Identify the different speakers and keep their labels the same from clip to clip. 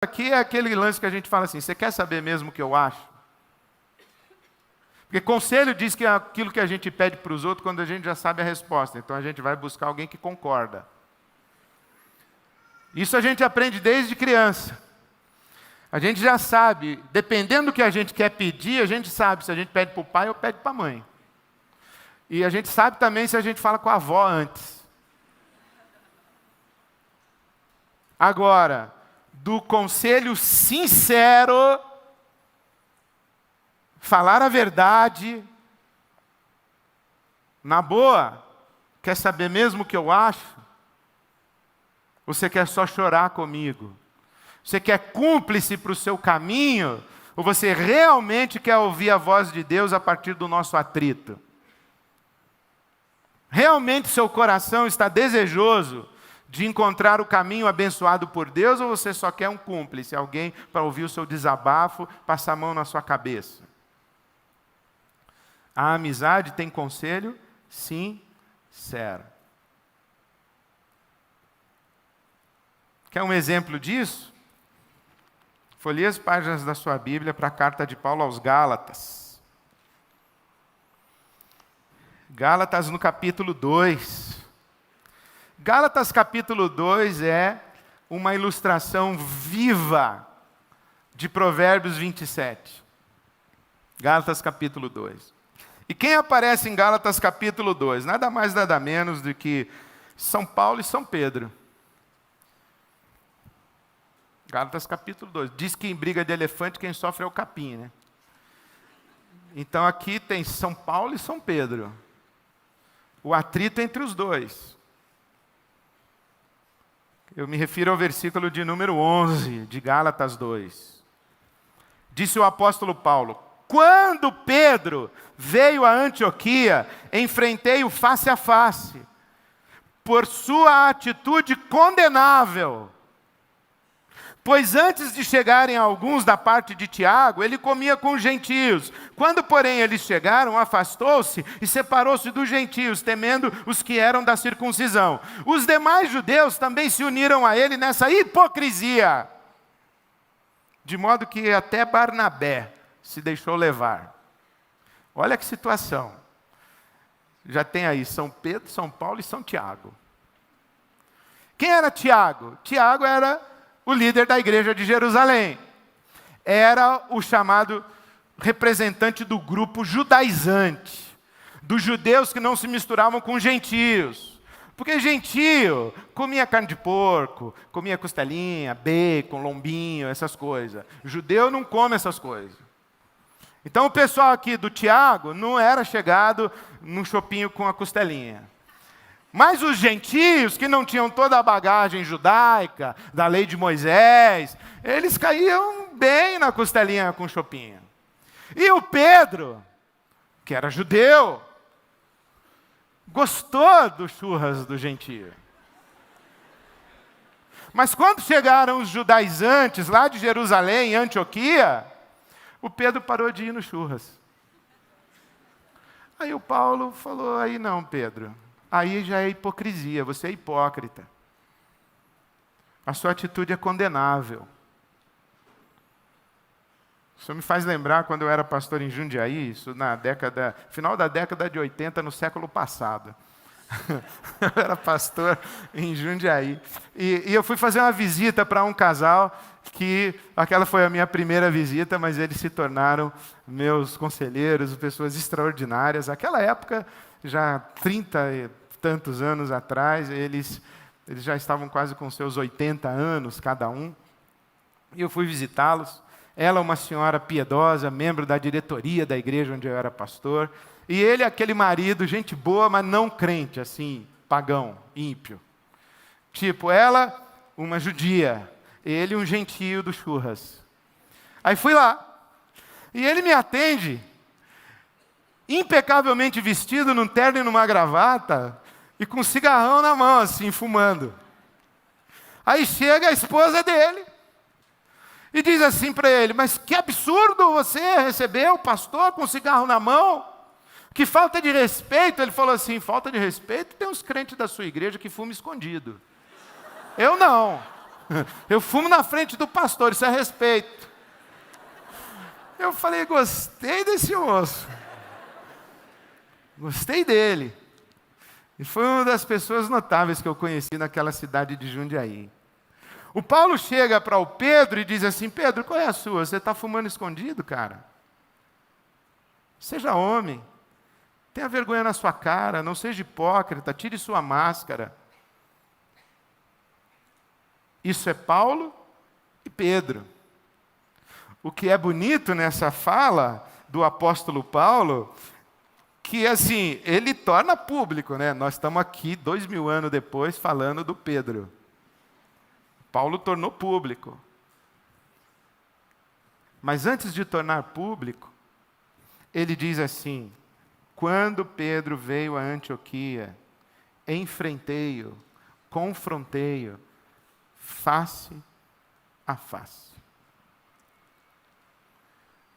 Speaker 1: Aqui é aquele lance que a gente fala assim, você quer saber mesmo o que eu acho? Porque conselho diz que é aquilo que a gente pede para os outros quando a gente já sabe a resposta. Então a gente vai buscar alguém que concorda. Isso a gente aprende desde criança. A gente já sabe, dependendo do que a gente quer pedir, a gente sabe se a gente pede para o pai ou pede para a mãe. E a gente sabe também se a gente fala com a avó antes. Agora, do conselho sincero, falar a verdade, na boa, quer saber mesmo o que eu acho? Ou você quer só chorar comigo? Você quer cúmplice para o seu caminho? Ou você realmente quer ouvir a voz de Deus a partir do nosso atrito? Realmente seu coração está desejoso de encontrar o caminho abençoado por Deus, ou você só quer um cúmplice, alguém para ouvir o seu desabafo, passar a mão na sua cabeça? A amizade tem conselho sincero. Quer um exemplo disso? Folheie as páginas da sua Bíblia para a carta de Paulo aos Gálatas. Gálatas no capítulo 2. Gálatas capítulo 2 é uma ilustração viva de Provérbios 27. Gálatas capítulo 2. E quem aparece em Gálatas capítulo 2? Nada mais, nada menos do que São Paulo e São Pedro. Gálatas capítulo 2. Diz que em briga de elefante quem sofre é o capim, né? Então aqui tem São Paulo e São Pedro. O atrito entre os dois. Eu me refiro ao versículo de número 11 de Gálatas 2. Disse o apóstolo Paulo: quando Pedro veio a Antioquia, enfrentei-o face a face, por sua atitude condenável. Pois antes de chegarem alguns da parte de Tiago, ele comia com os gentios. Quando, porém, eles chegaram, afastou-se e separou-se dos gentios, temendo os que eram da circuncisão. Os demais judeus também se uniram a ele nessa hipocrisia, de modo que até Barnabé se deixou levar. Olha que situação. Já tem aí São Pedro, São Paulo e São Tiago. Quem era Tiago? Tiago era o líder da igreja de Jerusalém. Era o chamado representante do grupo judaizante, dos judeus que não se misturavam com gentios. Porque gentio comia carne de porco, comia costelinha, bacon, lombinho, essas coisas. Judeu não come essas coisas. Então o pessoal aqui do Tiago não era chegado num chopinho com a costelinha. Mas os gentios, que não tinham toda a bagagem judaica, da lei de Moisés, eles caíam bem na costelinha com chopinho. E o Pedro, que era judeu, gostou dos churras do gentio. Mas quando chegaram os judaizantes lá de Jerusalém, em Antioquia, o Pedro parou de ir nos churras. Aí o Paulo falou: aí não, Pedro. Aí já é hipocrisia, você é hipócrita. A sua atitude é condenável. Isso me faz lembrar quando eu era pastor em Jundiaí, isso final da década de 80, no século passado. Eu era pastor em Jundiaí. E eu fui fazer uma visita para um casal, que aquela foi a minha primeira visita, mas eles se tornaram meus conselheiros, pessoas extraordinárias. Naquela época, já 30 e tantos anos atrás, eles já estavam quase com seus 80 anos cada um. E eu fui visitá-los. Ela, uma senhora piedosa, membro da diretoria da igreja onde eu era pastor. E ele, aquele marido, gente boa, mas não crente, assim, pagão, ímpio. Tipo, ela, uma judia. Ele, um gentio do churras. Aí fui lá. E ele me atende, impecavelmente vestido, num terno e numa gravata, e com um cigarrão na mão, assim, fumando. Aí chega a esposa dele e diz assim para ele: mas que absurdo você receber o pastor com cigarro na mão. Que falta de respeito. Ele falou assim: falta de respeito? Tem uns crentes da sua igreja que fumam escondido. Eu não. Eu fumo na frente do pastor, isso é respeito. Eu falei, gostei desse moço. Gostei dele. E foi uma das pessoas notáveis que eu conheci naquela cidade de Jundiaí. O Paulo chega para o Pedro e diz assim, Pedro, qual é a sua? Você está fumando escondido, cara? Seja homem. Tenha vergonha na sua cara, não seja hipócrita, tire sua máscara. Isso é Paulo e Pedro. O que é bonito nessa fala do apóstolo Paulo, que assim, ele torna público, né? Nós estamos aqui 2000 anos depois falando do Pedro. Paulo tornou público. Mas antes de tornar público, ele diz assim, quando Pedro veio a Antioquia, enfrentei-o, confrontei-o, face a face.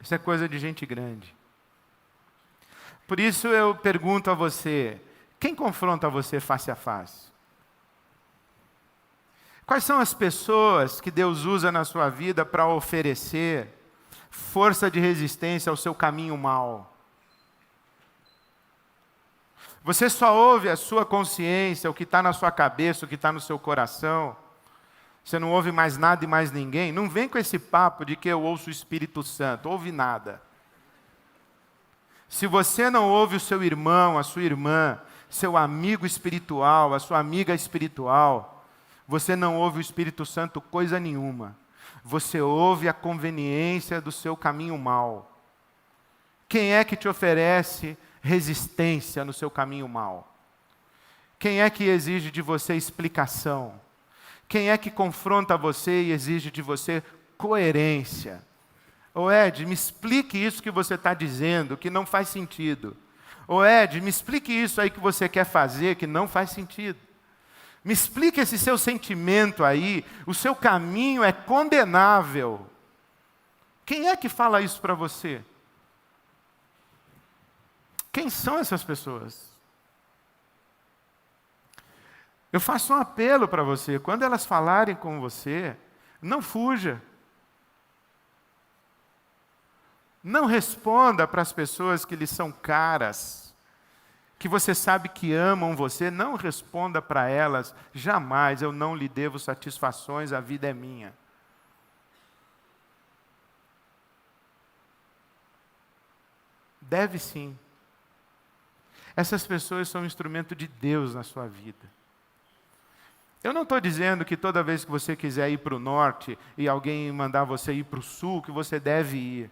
Speaker 1: Isso é coisa de gente grande. Por isso eu pergunto a você, quem confronta você face a face? Quais são as pessoas que Deus usa na sua vida para oferecer força de resistência ao seu caminho mau? Você só ouve a sua consciência, o que está na sua cabeça, o que está no seu coração. Você não ouve mais nada e mais ninguém. Não vem com esse papo de que eu ouço o Espírito Santo. Ouve nada. Se você não ouve o seu irmão, a sua irmã, seu amigo espiritual, a sua amiga espiritual, você não ouve o Espírito Santo coisa nenhuma. Você ouve a conveniência do seu caminho mau. Quem é que te oferece resistência no seu caminho mau? Quem é que exige de você explicação? Quem é que confronta você e exige de você coerência? Ô Ed, me explique isso que você está dizendo, que não faz sentido. Ô Ed, me explique isso aí que você quer fazer, que não faz sentido. Me explique esse seu sentimento aí, o seu caminho é condenável. Quem é que fala isso para você? Quem são essas pessoas? Eu faço um apelo para você, quando elas falarem com você, não fuja. Não responda para as pessoas que lhe são caras, que você sabe que amam você, não responda para elas, jamais, eu não lhe devo satisfações, a vida é minha. Deve sim. Essas pessoas são um instrumento de Deus na sua vida. Eu não estou dizendo que toda vez que você quiser ir para o norte e alguém mandar você ir para o sul, que você deve ir.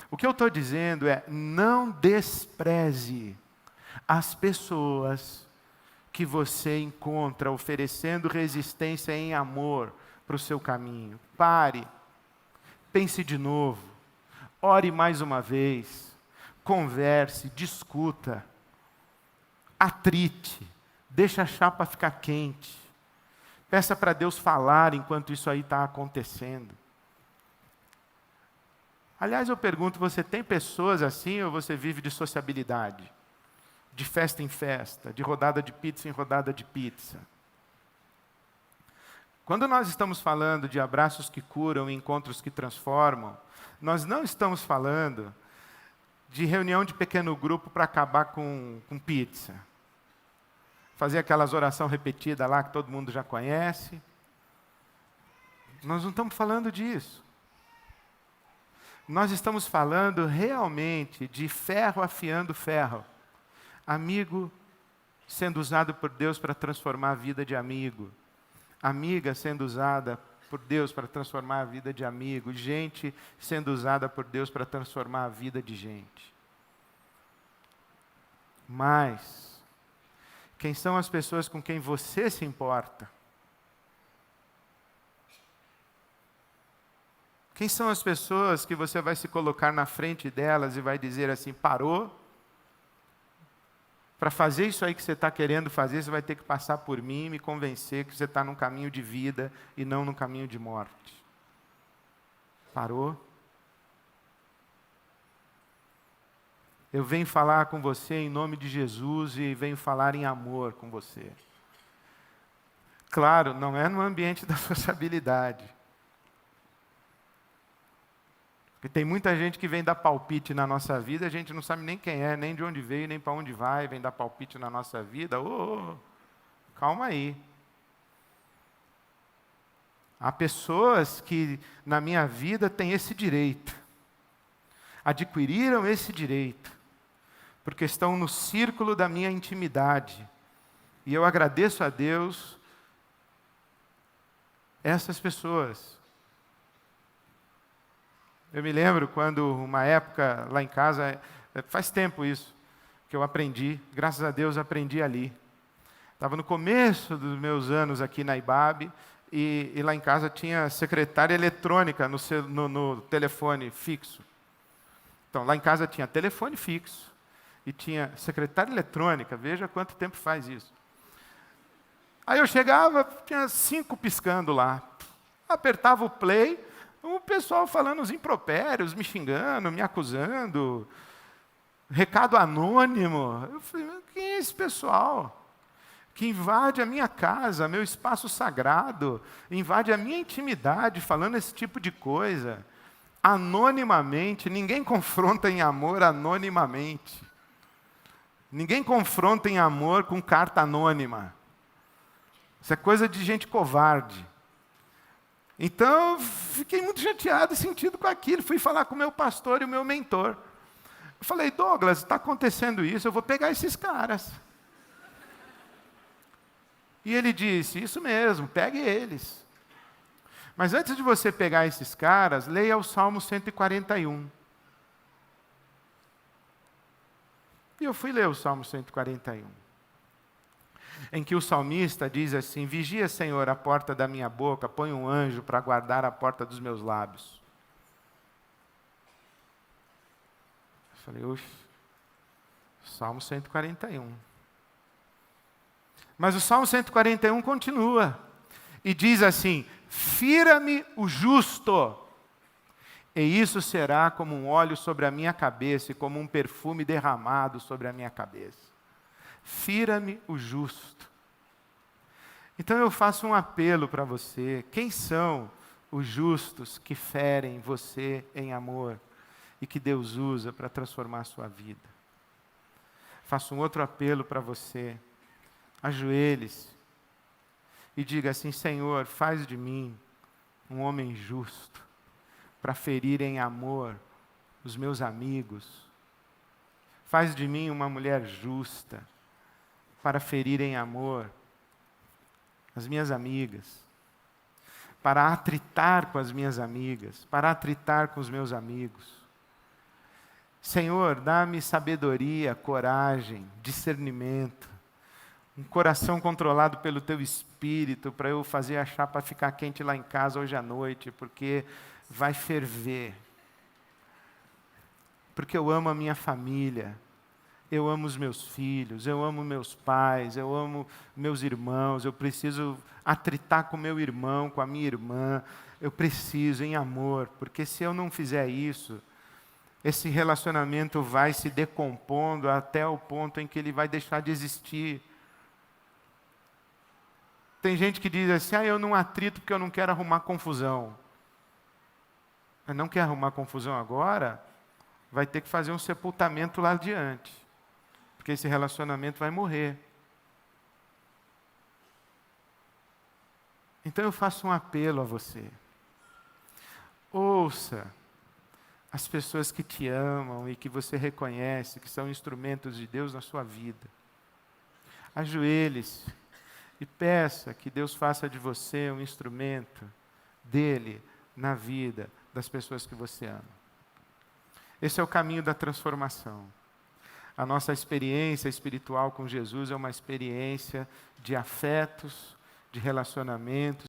Speaker 1: O que eu estou dizendo é, não despreze as pessoas que você encontra oferecendo resistência em amor para o seu caminho. Pare, pense de novo, ore mais uma vez, converse, discuta, atrite, deixa a chapa ficar quente. Peça para Deus falar enquanto isso aí está acontecendo. Aliás, eu pergunto, você tem pessoas assim ou você vive de sociabilidade? De festa em festa, de rodada de pizza em rodada de pizza? Quando nós estamos falando de abraços que curam e encontros que transformam, nós não estamos falando de reunião de pequeno grupo para acabar com pizza. Fazer aquelas orações repetidas lá que todo mundo já conhece. Nós não estamos falando disso. Nós estamos falando realmente de ferro afiando ferro. Amigo sendo usado por Deus para transformar a vida de amigo. Amiga sendo usada por Deus para transformar a vida de amigo. Gente sendo usada por Deus para transformar a vida de gente. Mas, quem são as pessoas com quem você se importa? Quem são as pessoas que você vai se colocar na frente delas e vai dizer assim, parou? Para fazer isso aí que você está querendo fazer, você vai ter que passar por mim e me convencer que você está num caminho de vida e não num caminho de morte. Parou? Eu venho falar com você em nome de Jesus e venho falar em amor com você. Claro, não é no ambiente da sociabilidade. Porque tem muita gente que vem dar palpite na nossa vida, a gente não sabe nem quem é, nem de onde veio, nem para onde vai, vem dar palpite na nossa vida. Calma aí. Há pessoas que na minha vida têm esse direito, adquiriram esse direito, porque estão no círculo da minha intimidade. E eu agradeço a Deus essas pessoas. Eu me lembro quando, uma época lá em casa, faz tempo isso, que eu aprendi, graças a Deus aprendi ali. Estava no começo dos meus anos aqui na IBAB, e lá em casa tinha secretária eletrônica no telefone fixo. Então, lá em casa tinha telefone fixo e tinha secretária eletrônica. Veja quanto tempo faz isso. Aí eu chegava, tinha 5 piscando lá. Apertava o play, o pessoal falando os impropérios, me xingando, me acusando. Recado anônimo. Eu falei, quem é esse pessoal que invade a minha casa, meu espaço sagrado, invade a minha intimidade, falando esse tipo de coisa, anonimamente? Ninguém confronta em amor anonimamente. Ninguém confronta em amor com carta anônima. Isso é coisa de gente covarde. Então, eu fiquei muito chateado e sentido com aquilo. Fui falar com o meu pastor e o meu mentor. Eu falei, Douglas, está acontecendo isso, eu vou pegar esses caras. E ele disse, isso mesmo, pegue eles. Mas antes de você pegar esses caras, leia o Salmo 141. E eu fui ler o Salmo 141. Em que o salmista diz assim, vigia, Senhor, a porta da minha boca, põe um anjo para guardar a porta dos meus lábios. Eu falei, oxe, Salmo 141. Mas o Salmo 141 continua e diz assim, fira-me o justo, e isso será como um óleo sobre a minha cabeça e como um perfume derramado sobre a minha cabeça. Fira-me o justo. Então eu faço um apelo para você, quem são os justos que ferem você em amor e que Deus usa para transformar a sua vida? Faço um outro apelo para você, ajoelhe-se e diga assim, Senhor, faz de mim um homem justo, para ferir em amor os meus amigos. Faz de mim uma mulher justa, para ferir em amor as minhas amigas, para atritar com as minhas amigas, para atritar com os meus amigos. Senhor, dá-me sabedoria, coragem, discernimento, um coração controlado pelo Teu Espírito, para eu fazer a chapa ficar quente lá em casa hoje à noite, porque vai ferver. Porque eu amo a minha família, eu amo os meus filhos, eu amo meus pais, eu amo meus irmãos, eu preciso atritar com meu irmão, com a minha irmã, eu preciso em amor, porque se eu não fizer isso, esse relacionamento vai se decompondo até o ponto em que ele vai deixar de existir. Tem gente que diz assim, eu não atrito porque eu não quero arrumar confusão. Mas não quer arrumar confusão agora? Vai ter que fazer um sepultamento lá adiante. Porque esse relacionamento vai morrer. Então eu faço um apelo a você. Ouça as pessoas que te amam e que você reconhece que são instrumentos de Deus na sua vida. Ajoelhe-se e peça que Deus faça de você um instrumento dele na vida das pessoas que você ama. Esse é o caminho da transformação. A nossa experiência espiritual com Jesus é uma experiência de afetos, de relacionamentos,